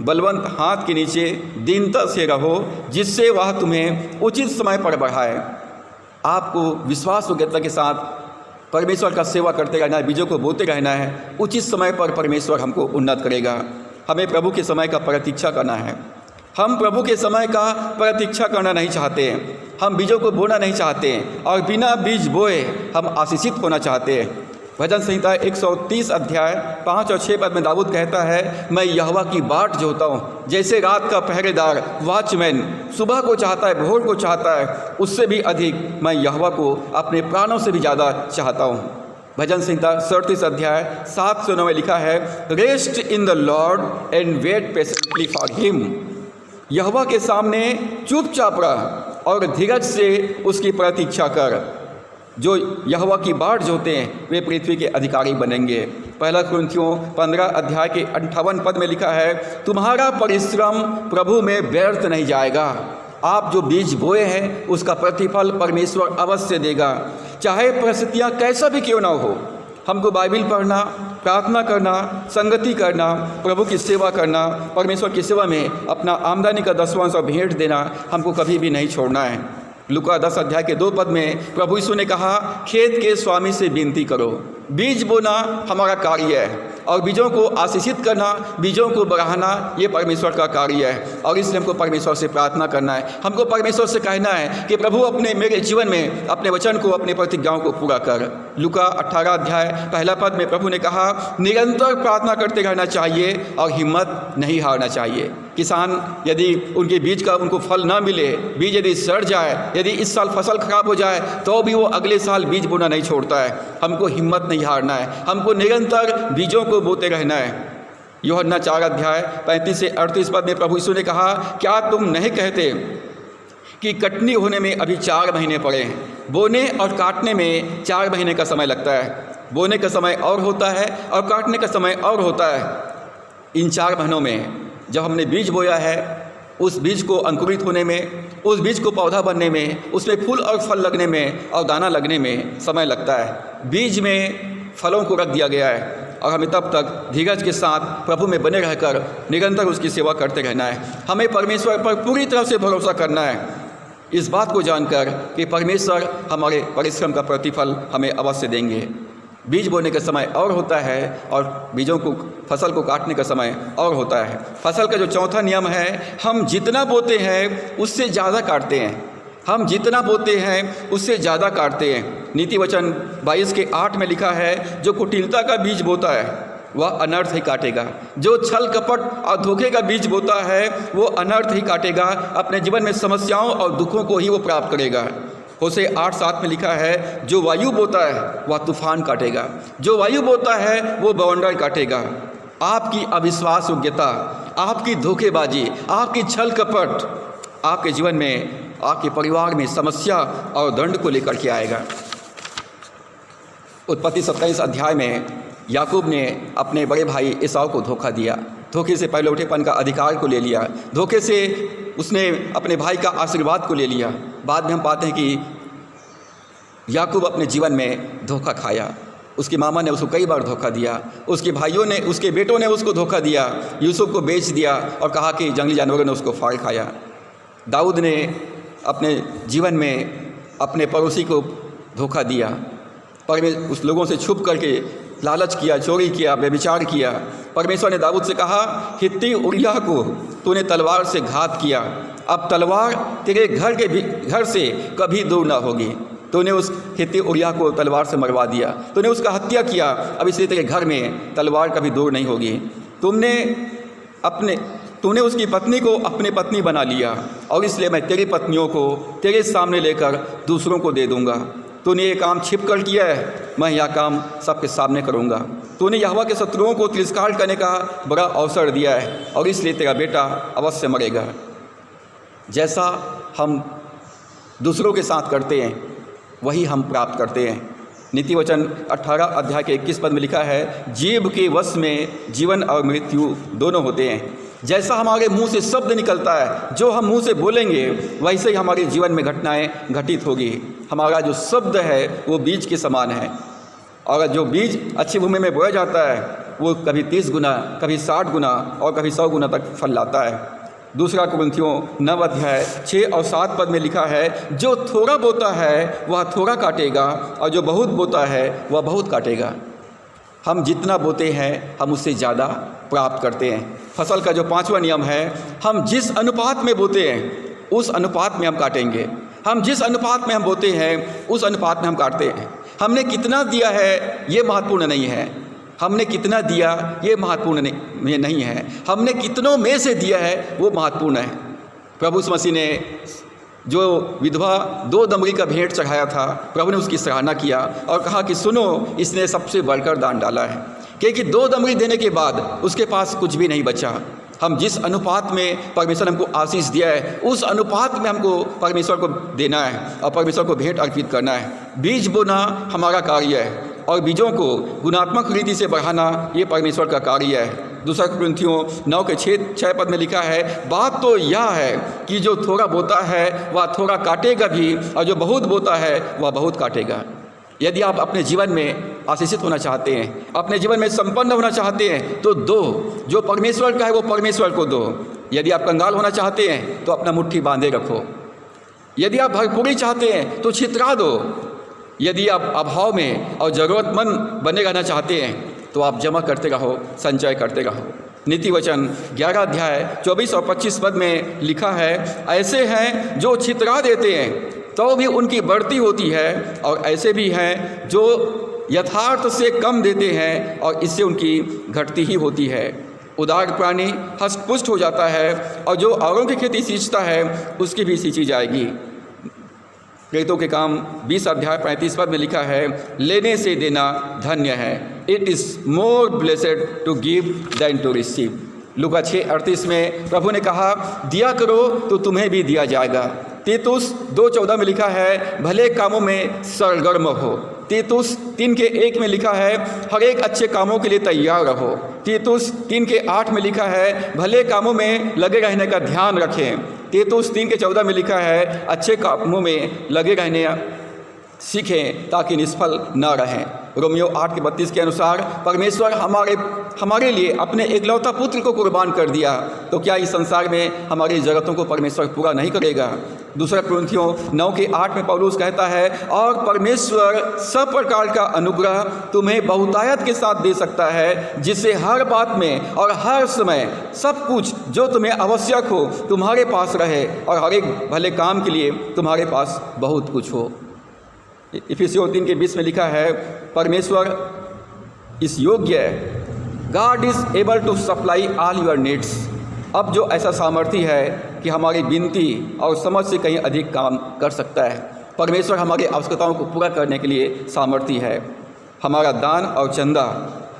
बलवंत हाथ के नीचे दीनता से रहो, जिससे वह तुम्हें उचित समय पर बढ़ाए। आपको विश्वास योग्यता के साथ परमेश्वर का सेवा करते रहना है, बीजों को बोते रहना है। उचित समय पर परमेश्वर हमको उन्नत करेगा। हमें प्रभु के समय का प्रतीक्षा करना है। हम प्रभु के समय का प्रतीक्षा करना नहीं चाहते, हम बीजों को बोना नहीं चाहते और बिना बीज बोए हम आशीषित होना चाहते हैं। भजन संहिता 130 अध्याय 5 और 6 पद में दाऊद कहता है, मैं यहोवा की बाट जोहता हूँ, जैसे रात का पहरेदार वॉचमैन सुबह को चाहता है, भोर को चाहता है, उससे भी अधिक मैं यहोवा को अपने प्राणों से भी ज़्यादा चाहता हूँ। भजन संहिता 37 अध्याय 7 से 9 में लिखा है, rest in the Lord and wait patiently for him. यहोवा के सामने चुपचाप रह और धीरज से उसकी प्रतीक्षा कर। जो यहोवा की बाट जोते हैं वे पृथ्वी के अधिकारी बनेंगे। पहला कुरिन्थियों 15 अध्याय के 58 पद में लिखा है, तुम्हारा परिश्रम प्रभु में व्यर्थ नहीं जाएगा। आप जो बीज बोए हैं उसका प्रतिफल परमेश्वर अवश्य देगा, चाहे परिस्थितियाँ कैसा भी क्यों ना हो। हमको बाइबल पढ़ना, प्रार्थना करना, संगति करना, प्रभु की सेवा करना, परमेश्वर की सेवा में अपना आमदनी का 10वां भेंट देना हमको कभी भी नहीं छोड़ना है। लूका 10 अध्याय के 2 पद में प्रभु यीशु ने कहा, खेत के स्वामी से विनती करो। बीज बोना हमारा कार्य है और बीजों को आशीषित करना, बीजों को बढ़ाना ये परमेश्वर का कार्य है। और इसलिए हमको परमेश्वर से प्रार्थना करना है, हमको परमेश्वर से कहना है कि प्रभु अपने मेरे जीवन में अपने वचन को, अपने प्रतिज्ञाओं को पूरा कर। लूका 18 अध्याय 1 पद में प्रभु ने कहा, निरंतर प्रार्थना करते रहना चाहिए और हिम्मत नहीं हारना चाहिए। किसान यदि उनके बीज का उनको फल ना मिले, बीज यदि सड़ जाए, यदि इस साल फसल खराब हो जाए, तो भी वो अगले साल बीज बोना नहीं छोड़ता है। हमको हिम्मत नहीं हारना है, हमको निरंतर बीजों को बोते रहना है। यूहन्ना 4 अध्याय 35 से 38 पद में प्रभु यीशु ने कहा, क्या तुम नहीं कहते कि कटनी होने में अभी 4 महीने पड़े हैं? बोने और काटने में 4 महीने का समय लगता है। बोने का समय और होता है और काटने का समय और होता है। इन 4 महीनों में जब हमने बीज बोया है, उस बीज को अंकुरित होने में, उस बीज को पौधा बनने में, उसमें फूल और फल लगने में और दाना लगने में समय लगता है। बीज में फलों को रख दिया गया है और हमें तब तक धीरज के साथ प्रभु में बने रहकर निरंतर उसकी सेवा करते रहना है। हमें परमेश्वर पर पूरी तरह से भरोसा करना है, इस बात को जानकर कि परमेश्वर हमारे परिश्रम का प्रतिफल हमें अवश्य देंगे। बीज बोने का समय और होता है और बीजों को, फसल को काटने का समय और होता है। फसल का जो चौथा नियम है, हम जितना बोते हैं उससे ज़्यादा काटते हैं। हम जितना बोते हैं उससे ज़्यादा काटते हैं। नीति वचन 22 के 8 में लिखा है, जो कुटिलता का बीज बोता है वह अनर्थ ही काटेगा, जो छल कपट और धोखे का बीज बोता है वो अनर्थ ही काटेगा। अपने जीवन में समस्याओं और दुखों को ही वो प्राप्त करेगा। होशे 8:7 में लिखा है, जो वायु बोता है वह तूफान काटेगा, जो वायु बोता है वो बवंडर काटेगा। आपकी अविश्वास योग्यता, आपकी धोखेबाजी, आपकी छल कपट आपके जीवन में, आपके परिवार में समस्या और दंड को लेकर के आएगा। उत्पत्ति 27 अध्याय में याकूब ने अपने बड़े भाई एसाव को धोखा दिया। धोखे से पहले उठेपन का अधिकार को ले लिया, धोखे से उसने अपने भाई का आशीर्वाद को ले लिया। बाद में हम पाते हैं कि याकूब अपने जीवन में धोखा खाया। उसके मामा ने उसको कई बार धोखा दिया, उसके भाइयों ने, उसके बेटों ने उसको धोखा दिया, यूसुफ को बेच दिया और कहा कि जंगली जानवरों ने उसको फाड़ खाया। दाऊद ने अपने जीवन में अपने पड़ोसी को धोखा दिया, पर उस लोगों से छुप करके लालच किया, चोरी किया, व्यभिचार किया। परमेश्वर ने दाऊद से कहा, हित्ती उरिय्याह को तूने तलवार से घात किया, अब तलवार तेरे घर से कभी दूर ना होगी। तूने उस हित्ती उरिय्याह को तलवार से मरवा दिया, तूने उसका हत्या किया, अब इसलिए तेरे घर में तलवार कभी दूर नहीं होगी। तूने उसकी पत्नी को अपनी पत्नी बना लिया और इसलिए मैं तेरी पत्नियों को तेरे सामने लेकर दूसरों को दे दूंगा। तूने ये काम छिप कर किया है, मैं यह काम सबके सामने करूंगा। तूने यहोवा के शत्रुओं को तिरस्कार करने का बड़ा अवसर दिया है और इसलिए तेरा बेटा अवश्य मरेगा। जैसा हम दूसरों के साथ करते हैं वही हम प्राप्त करते हैं। नीति वचन 18 अध्याय के 21 पद में लिखा है, जीभ के वश में जीवन और मृत्यु दोनों होते हैं, जैसा हमारे मुंह से शब्द निकलता है, जो हम मुंह से बोलेंगे, वैसे ही हमारे जीवन में घटनाएं घटित होगी। हमारा जो शब्द है वो बीज के समान है, और जो बीज अच्छी भूमि में बोया जाता है वो कभी 30 गुना, कभी 60 गुना और कभी 100 गुना तक फल लाता है। दूसरा कुरिन्थियों 9 अध्याय 6 और 7 पद में लिखा है, जो थोड़ा बोता है वह थोड़ा काटेगा, और जो बहुत बोता है वह बहुत काटेगा। हम जितना बोते हैं हम उससे ज़्यादा प्राप्त करते हैं। फसल का जो 5वां नियम है, हम जिस अनुपात में बोते हैं उस अनुपात में हम काटेंगे। हम जिस अनुपात में हम बोते हैं उस अनुपात में हम काटते हैं। हमने कितना दिया है ये महत्वपूर्ण नहीं है, हमने कितना दिया ये महत्वपूर्ण नहीं है, हमने कितनों में से दिया है वो महत्वपूर्ण है। प्रभु यीशु मसीह ने जो विधवा 2 दमड़ी का भेंट चढ़ाया था, प्रभु ने उसकी सराहना किया और कहा कि सुनो, इसने सबसे बढ़कर दान डाला है, क्योंकि 2 दमड़ी देने के बाद उसके पास कुछ भी नहीं बचा। हम जिस अनुपात में परमेश्वर हमको आशीष दिया है उस अनुपात में हमको परमेश्वर को देना है और परमेश्वर को भेंट अर्पित करना है। बीज बोना हमारा कार्य है और बीजों को गुणात्मक रीति से बढ़ाना ये परमेश्वर का कार्य है। दूसरा कुरिन्थियों 9 के 6 पद में लिखा है, बात तो यह है कि जो थोड़ा बोता है वह थोड़ा काटेगा भी, और जो बहुत बोता है वह बहुत काटेगा। यदि आप अपने जीवन में आशीषित होना चाहते हैं, अपने जीवन में संपन्न होना चाहते हैं, तो दो, जो परमेश्वर का है वो परमेश्वर को दो। यदि आप कंगाल होना चाहते हैं तो अपना मुट्ठी बांधे रखो। यदि आप भरपूरी चाहते हैं तो छितरा दो। यदि आप अभाव में और ज़रूरतमंद बने रहना चाहते हैं तो आप जमा करते रहो, संचय करते रहो। नीति वचन 11 अध्याय 24 और 25 पद में लिखा है, ऐसे हैं जो छितरा देते हैं तो भी उनकी बढ़ती होती है, और ऐसे भी हैं जो यथार्थ से कम देते हैं और इससे उनकी घटती ही होती है। उदार प्राणी हष्टपुष्ट हो जाता है, और जो औरों की खेती सींचता है उसकी भी सींची जाएगी। प्रेरितों के काम 20 अध्याय 35 पद में लिखा है, लेने से देना धन्य है, it is more blessed to give than to receive. लूका 6:38 में प्रभु ने कहा, दिया करो तो तुम्हें भी दिया जाएगा। तीतुस 2:14 में लिखा है, भले कामों में सरगर्म हो। तीतुस 3:1 में लिखा है, हर एक अच्छे कामों के लिए तैयार रहो। तीतुस 3:8 में लिखा है, भले कामों में लगे रहने का ध्यान रखें। तीतुस 3:14 में लिखा है, अच्छे कामों में लगे रहने सीखें ताकि निष्फल न रहें। रोमियो 8:32 के अनुसार परमेश्वर हमारे लिए अपने एकलौता पुत्र को कुर्बान कर दिया, तो क्या इस संसार में हमारी ज़रूरतों को परमेश्वर पूरा नहीं करेगा? दूसरा कुरिन्थियों 9:8 में पौलुस कहता है, और परमेश्वर सब प्रकार का अनुग्रह तुम्हें बहुतायत के साथ दे सकता है, जिससे हर बात में और हर समय सब कुछ जो तुम्हें आवश्यक हो तुम्हारे पास रहे, और हर एक भले काम के लिए तुम्हारे पास बहुत कुछ हो। इफिसियों 3:20 में लिखा है, परमेश्वर इस योग्य है, God is able to supply all your needs. अब जो ऐसा सामर्थ्य है कि हमारी विनती और समझ से कहीं अधिक काम कर सकता है। परमेश्वर हमारी आवश्यकताओं को पूरा करने के लिए सामर्थ्य है। हमारा दान और चंदा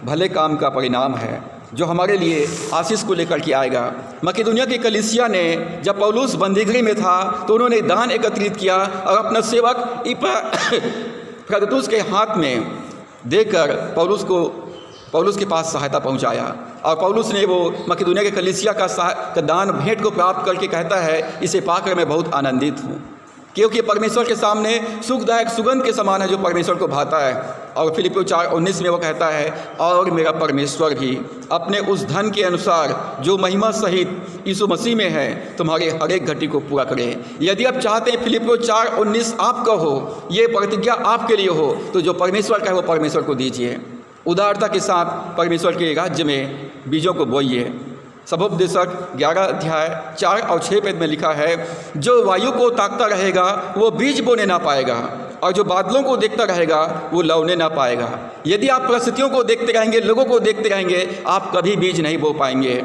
भले काम का परिणाम है जो हमारे लिए आशीष को लेकर के आएगा। मकिदुनिया की कलीसिया ने जब पौलुस बंदीगृह में था तो उन्होंने दान एकत्रित किया और अपना सेवक इपफ्रादीतुस के हाथ में देकर पौलुस के पास सहायता पहुंचाया, और पौलुस ने वो मकिदुनिया के कलीसिया का दान भेंट को प्राप्त करके कहता है, इसे पाकर मैं बहुत आनंदित हूँ, क्योंकि परमेश्वर के सामने सुखदायक सुगंध के समान है जो परमेश्वर को भाता है। और फिलिपियों 4:19 में वो कहता है, और मेरा परमेश्वर भी अपने उस धन के अनुसार जो महिमा सहित यीशु मसीह में है तुम्हारे हर एक घटी को पूरा करे। यदि आप चाहते हैं फिलिपियों 4:19 आपका हो, ये प्रतिज्ञा आपके लिए हो, तो जो परमेश्वर का है वो परमेश्वर को दीजिए। उदारता के साथ परमेश्वर के राज्य में बीजों को बोइए। सबोपदेशक 11 अध्याय 4 और 6 पद में लिखा है, जो वायु को ताकता रहेगा वो बीज बोने ना पाएगा, और जो बादलों को देखता रहेगा वो लौने ना पाएगा। यदि आप परिस्थितियों को देखते रहेंगे, लोगों को देखते रहेंगे, आप कभी बीज नहीं बो पाएंगे।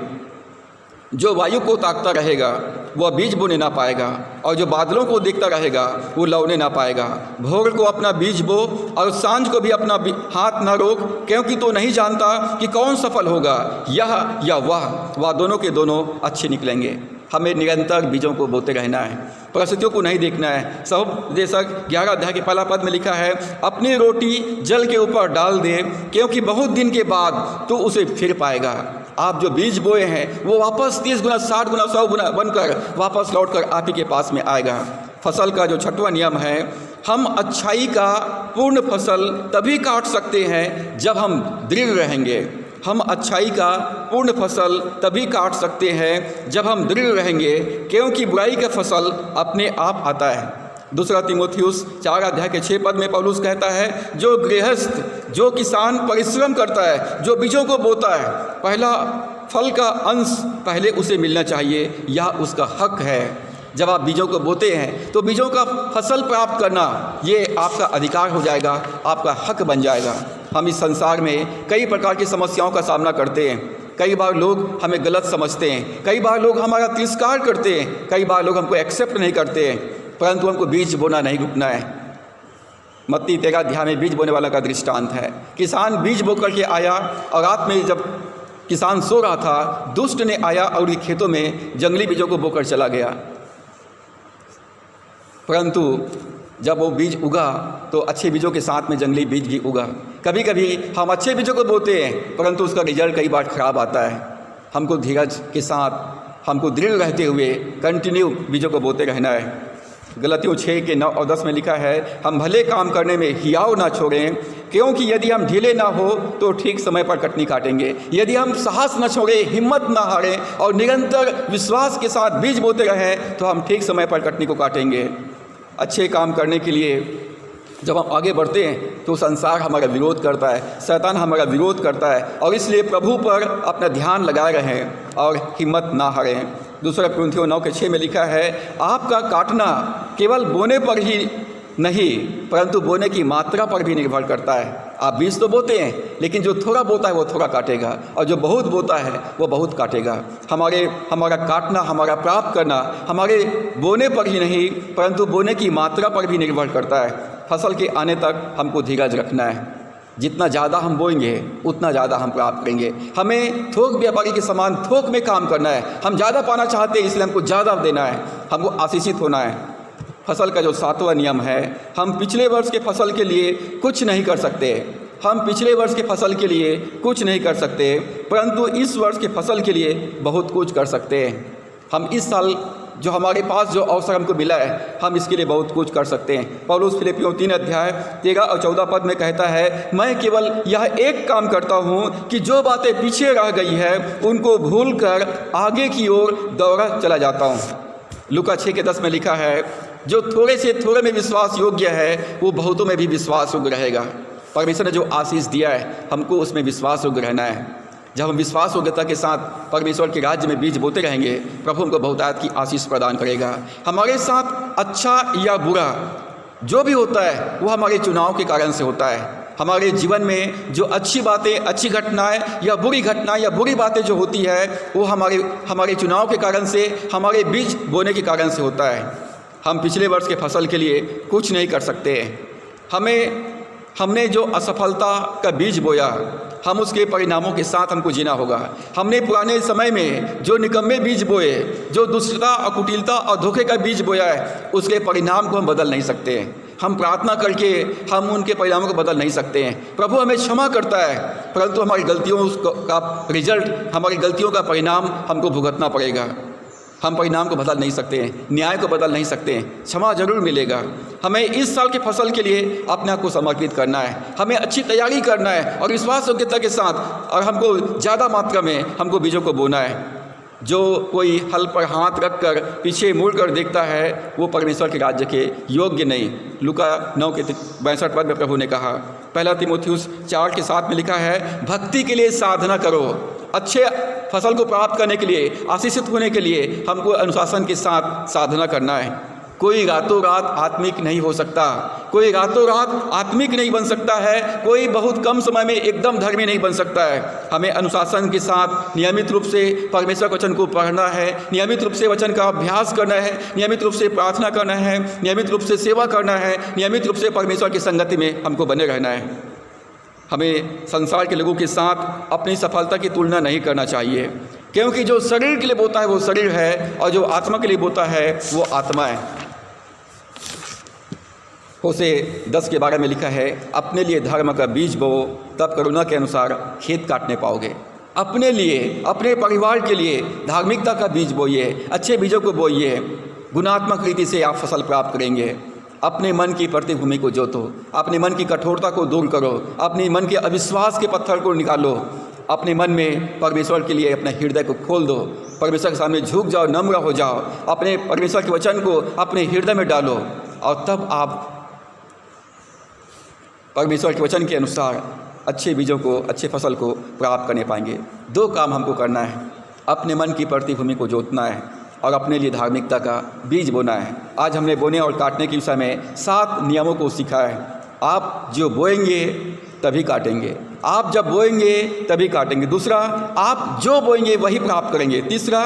जो वायु को ताकता रहेगा वह बीज बोने ना पाएगा, और जो बादलों को देखता रहेगा वो लौने ना पाएगा। भोर को अपना बीज बो और सांझ को भी अपना हाथ न रोक, क्योंकि तो नहीं जानता कि कौन सफल होगा, यह या वह दोनों के दोनों अच्छे निकलेंगे। हमें निरंतर बीजों को बोते रहना है, परिस्थितियों को नहीं देखना है। सबोपदेशक 11 अध्याय के 1 पद में लिखा है, अपनी रोटी जल के ऊपर डाल दे, क्योंकि बहुत दिन के बाद तू उसे फिर पाएगा। आप जो बीज बोए हैं वो वापस 30 गुना, 60 गुना, 100 गुना बनकर वापस लौटकर आप ही के पास में आएगा। फसल का जो 6वां नियम है, हम अच्छाई का पूर्ण फसल तभी काट सकते हैं जब हम दृढ़ रहेंगे। हम अच्छाई का पूर्ण फसल तभी काट सकते हैं जब हम दृढ़ रहेंगे, क्योंकि बुराई का फसल अपने आप आता है। दूसरा तीमुथियुस 4 अध्याय के 6 पद में पौलुस कहता है, जो गृहस्थ, जो किसान परिश्रम करता है, जो बीजों को बोता है, पहला फल का अंश पहले उसे मिलना चाहिए, यह उसका हक है। जब आप बीजों को बोते हैं तो बीजों का फसल प्राप्त करना ये आपका अधिकार हो जाएगा, आपका हक बन जाएगा। हम इस संसार में कई प्रकार की समस्याओं का सामना करते हैं। कई बार लोग हमें गलत समझते हैं, कई बार लोग हमारा तिरस्कार करते हैं, कई बार लोग हमको एक्सेप्ट नहीं करते हैं, परंतु हमको बीज बोना नहीं रुकना है। मत्ती 13 अध्याय में बीज बोने वाला का दृष्टांत है। किसान बीज बो करके आया और रात में जब किसान सो रहा था, दुष्ट ने आया और उनके खेतों में जंगली बीजों को बोकर चला गया। परंतु जब वो बीज उगा तो अच्छे बीजों के साथ में जंगली बीज भी उगा। कभी कभी हम अच्छे बीजों को बोते हैं परंतु उसका रिजल्ट कई बार खराब आता है। हमको धीरज के साथ, हमको दृढ़ रहते हुए कंटिन्यू बीजों को बोते रहना है। गलतियों 6 के 9 और 10 में लिखा है, हम भले काम करने में हियाव ना छोड़ें, क्योंकि यदि हम ढीले ना हो तो ठीक समय पर कटनी काटेंगे। यदि हम साहस न छोड़ें, हिम्मत ना हारें और निरंतर विश्वास के साथ बीज बोते रहें तो हम ठीक समय पर कटनी को काटेंगे। अच्छे काम करने के लिए जब हम आगे बढ़ते हैं तो संसार हमारा विरोध करता है, शैतान हमारा विरोध करता है, और इसलिए प्रभु पर अपना ध्यान लगाए रहें और हिम्मत ना हारें। दूसरा कुरिन्थियों 9 के 6 में लिखा है, आपका काटना केवल बोने पर ही नहीं परंतु बोने की मात्रा पर भी निर्भर करता है। आप बीज तो बोते हैं, लेकिन जो थोड़ा बोता है वो थोड़ा काटेगा, और जो बहुत बोता है वो बहुत काटेगा। हमारा काटना, हमारा प्राप्त करना हमारे बोने पर ही नहीं परंतु बोने की मात्रा पर भी निर्भर करता है। फसल के आने तक हमको धीरज रखना है। जितना ज़्यादा हम बोएंगे उतना ज़्यादा हम प्राप्त करेंगे। हमें थोक व्यापारी के समान थोक में काम करना है। हम ज़्यादा पाना चाहते हैं, इसलिए हमको ज़्यादा देना है, हमको आशीषित होना है। फसल का जो 7वां नियम है, हम पिछले वर्ष के फसल के लिए कुछ नहीं कर सकते। हम पिछले वर्ष के फसल के लिए कुछ नहीं कर सकते, परंतु इस वर्ष के फसल के लिए बहुत कुछ कर सकते हैं। हम इस साल जो हमारे पास जो अवसर हमको मिला है, हम इसके लिए बहुत कुछ कर सकते हैं। पौलुस फिलिपियों 3 अध्याय 13 और 14 पद में कहता है, मैं केवल यह एक काम करता हूँ कि जो बातें पीछे रह गई है उनको भूलकर आगे की ओर दौड़ा चला जाता हूँ। लूका 6 के 10 में लिखा है, जो थोड़े से थोड़े में विश्वास योग्य है वो बहुतों में भी विश्वास योग्य रहेगा। परमेश्वर ने जो आशीष दिया है हमको उसमें विश्वास योग्य रहना है। जब हम विश्वास योग्यता के साथ परमेश्वर के राज्य में बीज बोते रहेंगे, प्रभु हमको बहुतायत की आशीष प्रदान करेगा। हमारे साथ अच्छा या बुरा जो भी होता है वो हमारे चुनाव के कारण से होता है। हमारे जीवन में जो अच्छी बातें, अच्छी घटनाएं या बुरी घटनाएं या बुरी बातें जो होती है वो हमारे चुनाव के कारण से, हमारे बीज बोने के कारण से होता है। हम पिछले वर्ष के फसल के लिए कुछ नहीं कर सकते। हमने जो असफलता का बीज बोया, हम उसके परिणामों के साथ हमको जीना होगा। हमने पुराने समय में जो निकम्मे बीज बोए, जो दुष्टता और कुटिलता और धोखे का बीज बोया है, उसके परिणाम को हम बदल नहीं सकते। हम प्रार्थना करके हम उनके परिणामों को बदल नहीं सकते हैं। प्रभु हमें क्षमा करता है, परंतु हमारी गलतियों का रिजल्ट, हमारी गलतियों का परिणाम हमको भुगतना पड़ेगा। हम परिणाम को बदल नहीं सकते हैं, न्याय को बदल नहीं सकते हैं, क्षमा जरूर मिलेगा। हमें इस साल के फसल के लिए अपने आप को समर्पित करना है, हमें अच्छी तैयारी करना है और विश्वास योग्यता के साथ, और हमको ज़्यादा मात्रा में हमको बीजों को बोना है। जो कोई हल पर हाथ रखकर पीछे मुड़ कर देखता है वो परमेश्वर के राज्य के योग्य नहीं। लूका 9 के 62 पद में प्रभु ने कहा। पहला तीमुथियुस 4 के 7 में लिखा है, भक्ति के लिए साधना करो। अच्छे फसल को प्राप्त करने के लिए, आशीषित होने के लिए हमको अनुशासन के साथ साधना करना है। कोई रातों रात आत्मिक नहीं हो सकता, कोई रातों रात आत्मिक नहीं बन सकता है, कोई बहुत कम समय में एकदम धर्मी नहीं बन सकता है। हमें अनुशासन के साथ नियमित रूप से परमेश्वर के वचन को पढ़ना है, नियमित रूप से वचन का अभ्यास करना है, नियमित रूप से प्रार्थना करना है, नियमित रूप से सेवा करना है, नियमित रूप से परमेश्वर की संगति में हमको बने रहना है। हमें संसार के लोगों के साथ अपनी सफलता की तुलना नहीं करना चाहिए, क्योंकि जो शरीर के लिए बोता है वो शरीर है और जो आत्मा के लिए बोता है वो आत्मा है। होशे 10 के 12 में लिखा है, अपने लिए धर्म का बीज बो, तब करुणा के अनुसार खेत काटने पाओगे। अपने लिए, अपने परिवार के लिए धार्मिकता का बीज बोइए, अच्छे बीजों को बोइए। गुणात्मक रीति से आप फसल प्राप्त करेंगे। अपने मन की प्रतिभूमि को जोतो, अपने मन की कठोरता को दूर करो, अपने मन के अविश्वास के पत्थर को निकालो। अपने मन में परमेश्वर के लिए अपने हृदय को खोल दो, परमेश्वर के सामने झुक जाओ, नम्र हो जाओ, अपने परमेश्वर के वचन को अपने हृदय में डालो और तब आप परमेश्वर के वचन के अनुसार अच्छे बीजों को, अच्छे फसल को प्राप्त करने पाएंगे। 2 काम हमको करना है, अपने मन की प्रतिभूमि को जोतना है और अपने लिए धार्मिकता का बीज बोना है। आज हमने बोने और काटने के विषय में 7 नियमों को सीखा है। आप जो बोएंगे तभी काटेंगे, आप जब बोएंगे तभी काटेंगे। दूसरा, आप जो बोएंगे वही प्राप्त करेंगे। तीसरा,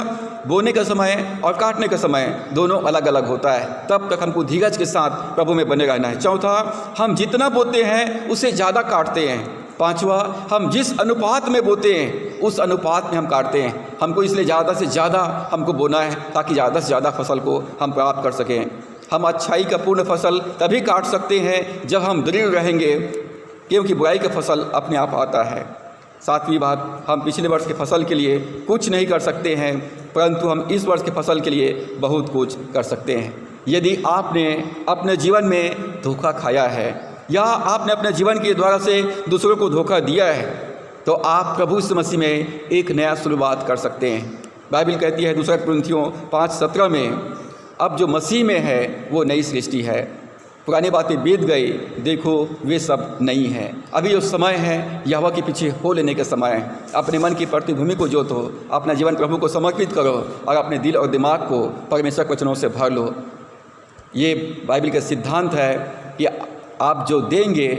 बोने का समय और काटने का समय दोनों अलग अलग होता है, तब तक हमको धीरज के साथ प्रभु में बने रहना है। चौथा, हम जितना बोते हैं उससे ज़्यादा काटते हैं। पांचवा, हम जिस अनुपात में बोते हैं उस अनुपात में हम काटते हैं। हमको इसलिए ज़्यादा से ज़्यादा हमको बोना है ताकि ज़्यादा से ज़्यादा फसल को हम प्राप्त कर सकें। हम अच्छाई का पूर्ण फसल तभी काट सकते हैं जब हम दृढ़ रहेंगे, क्योंकि बुराई का फसल अपने आप आता है। 7वीं बात, हम पिछले वर्ष के फसल के लिए कुछ नहीं कर सकते हैं, परंतु हम इस वर्ष के फसल के लिए बहुत कुछ कर सकते हैं। यदि आपने अपने जीवन में धोखा खाया है या आपने अपने जीवन के द्वारा से दूसरों को धोखा दिया है, तो आप प्रभु यीशु मसीह में एक नया शुरुआत कर सकते हैं। बाइबल कहती है 2 कुरिन्थियों 5:17 में, अब जो मसीह में है वो नई सृष्टि है, पुरानी बातें बीत गई, देखो वे सब नई हैं। अभी जो समय है यहोवा के पीछे हो लेने का समय है। अपने मन की प्रतिभूमि को जोतो, अपना जीवन प्रभु को समर्पित करो और अपने दिल और दिमाग को परमेश्वर के वचनों से भर लो। ये बाइबल का सिद्धांत है कि आप जो देंगे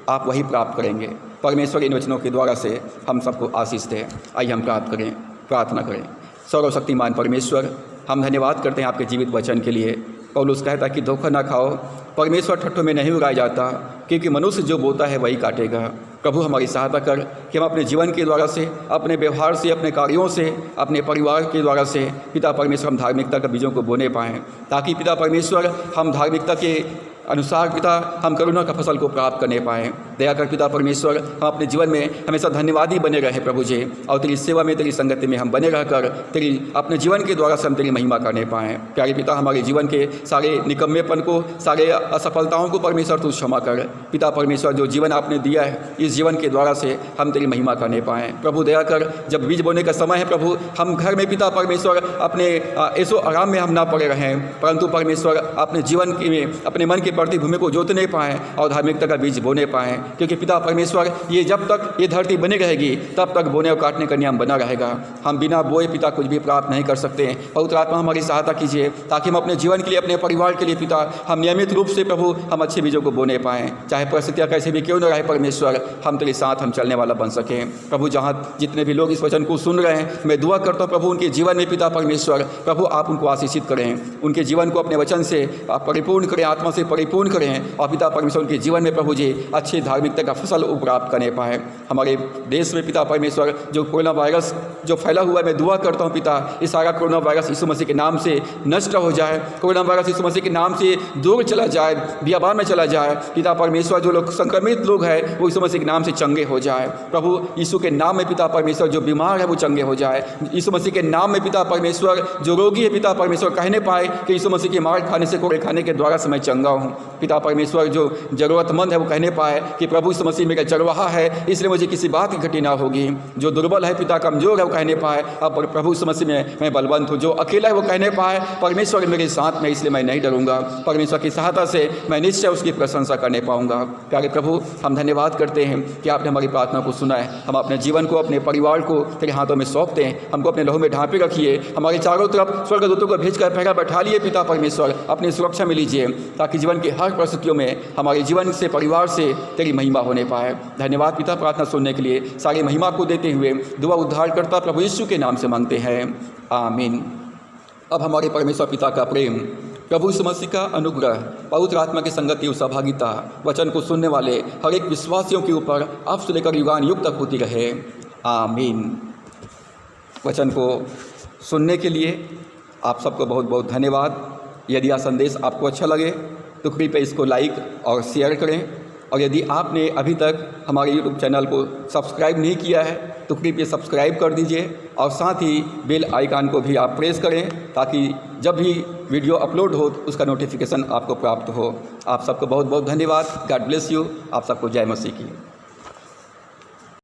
आप वही प्राप्त करेंगे। परमेश्वर इन वचनों के द्वारा से हम सबको आशीष दें। आइए हम प्रार्थना करें। सर्वशक्तिमान परमेश्वर, हम धन्यवाद करते हैं आपके जीवित वचन के लिए। पौलुस कहता है कि धोखा ना खाओ, परमेश्वर ठट्ठों में नहीं उड़ाया जाता, क्योंकि मनुष्य जो बोता है वही काटेगा। प्रभु हमारी सहायता कर कि हम अपने जीवन के द्वारा से, अपने व्यवहार से, अपने कार्यों से, अपने परिवार के द्वारा से पिता परमेश्वर हम धार्मिकता के बीजों को बोने पाएँ, ताकि पिता परमेश्वर हम धार्मिकता के अनुसार पिता हम करुणा का फसल को प्राप्त करने पाएँ। दया कर पिता परमेश्वर हम अपने जीवन में हमेशा धन्यवादी बने रहे प्रभु जी, और तेरी सेवा में, तेरी संगति में हम बने रहकर तेरी अपने जीवन के द्वारा से हम तेरी महिमा करने पाएँ। प्यारे पिता, हमारे जीवन के सारे निकम्मेपन को, सारे असफलताओं को परमेश्वर तू क्षमा कर। पिता परमेश्वर, जो जीवन आपने दिया है इस जीवन के द्वारा से हम तेरी महिमा करने पाएँ। प्रभु दया कर, जब बीज बोने का समय है प्रभु, हम घर में पिता परमेश्वर अपने ऐसो आराम में हम ना पड़े रहें, परंतु परमेश्वर अपने जीवन में अपने मन के प्रतिभूमि को जोतने पाएँ और धार्मिकता का बीज बोने पाएँ, क्योंकि पिता परमेश्वर ये जब तक ये धरती बनी रहेगी तब तक बोने और काटने का नियम बना रहेगा। हम बिना बोए पिता कुछ भी प्राप्त नहीं कर सकते। पवित्र आत्मा हमारी सहायता कीजिए ताकि हम अपने जीवन के लिए, अपने परिवार के लिए पिता हम नियमित रूप से प्रभु हम अच्छे बीजों को बोने पाएँ, चाहे परिस्थितियाँ कैसे भी क्यों न रहे परमेश्वर, हम तेरे साथ हम चलने वाला बन सकें। प्रभु जहाँ जितने भी लोग इस वचन को सुन रहे हैं, मैं दुआ करता हूँ प्रभु उनके जीवन में पिता परमेश्वर प्रभु आप उनको आशीषित करें, उनके जीवन को अपने वचन से आप परिपूर्ण करें, आत्मा से परिपूर्ण करें, और पिता परमेश्वर उनके जीवन में प्रभु जी अच्छी धार्मिकता का फसल प्राप्त करने पाएँ। हमारे देश में पिता परमेश्वर जो कोरोना वायरस जो फैला हुआ है, मैं दुआ करता हूँ पिता इस सारा कोरोना वायरस यीशु मसीह के नाम से नष्ट हो जाए, कोरोना वायरस यीशु मसीह के नाम से दूर चला जाए, बियाबान में चला जाए। पिता परमेश्वर जो लोग संक्रमित लोग हैं वो यीशु मसीह के नाम से चंगे हो जाए। प्रभु यीशु के नाम में पिता परमेश्वर जो बीमार है वो चंगे हो जाए। यीशु मसीह के नाम में पिता परमेश्वर जो रोगी है पिता परमेश्वर कहने पाए कि यीशु मसीह के मार खाने से, कोड़े खाने के द्वारा से मैं चंगा हूँ। पिता परमेश्वर जो जरूरतमंद है वो कहने पाए कि प्रभु यीशु मसीह मेरा चरवाहा है, इसलिए मुझे किसी बात की घटी ना होगी। जो दुर्बल है पिता कमजोर है वो कहने पाए अब प्रभु यीशु मसीह में मैं बलवंत हूँ। जो अकेला है वो कहने पाए परमेश्वर मेरे साथ में, इसलिए मैं नहीं डरूंगा। परमेश्वर की सहायता से मैं निश्चय उसकी प्रशंसा करने पाऊंगा। प्यारे प्रभु, हम धन्यवाद करते हैं कि आपने हमारी प्रार्थना को सुना है। हम अपने जीवन को, अपने परिवार को तेरे हाथों में सौंपते हैं। हमको अपने लहू में ढांपे रखिए, हमारे चारों तरफ स्वर्गदूतों को भेजकर पहरा बैठा लिए पिता परमेश्वर, अपनी सुरक्षा में लीजिए ताकि जीवन की हर परिस्थितियों में हमारे जीवन से, परिवार से तेरी महिमा होने पाए। धन्यवाद पिता, प्रार्थना सुनने के लिए सारी महिमा को देते हुए दुआ उद्धार करता प्रभु यीशु के नाम से मांगते हैं, आमीन। अब हमारे परमेश्वर पिता का प्रेम, प्रभु यीशु मसीह का अनुग्रह, पवित्र आत्मा की संगति और सहभागिता वचन को सुनने वाले हर एक विश्वासियों के ऊपर अब से लेकर युगान युग तक होती रहे, आमीन। वचन को सुनने के लिए आप सबको बहुत बहुत धन्यवाद। यदि यह संदेश आपको अच्छा लगे तो कृपया इसको लाइक और शेयर करें और यदि आपने अभी तक हमारे यूट्यूब चैनल को सब्सक्राइब नहीं किया है तो कृपया सब्सक्राइब कर दीजिए और साथ ही बेल आइकन को भी आप प्रेस करें ताकि जब भी वीडियो अपलोड हो तो उसका नोटिफिकेशन आपको प्राप्त हो। आप सबको बहुत बहुत धन्यवाद। God bless you. आप सबको जय मसीह की।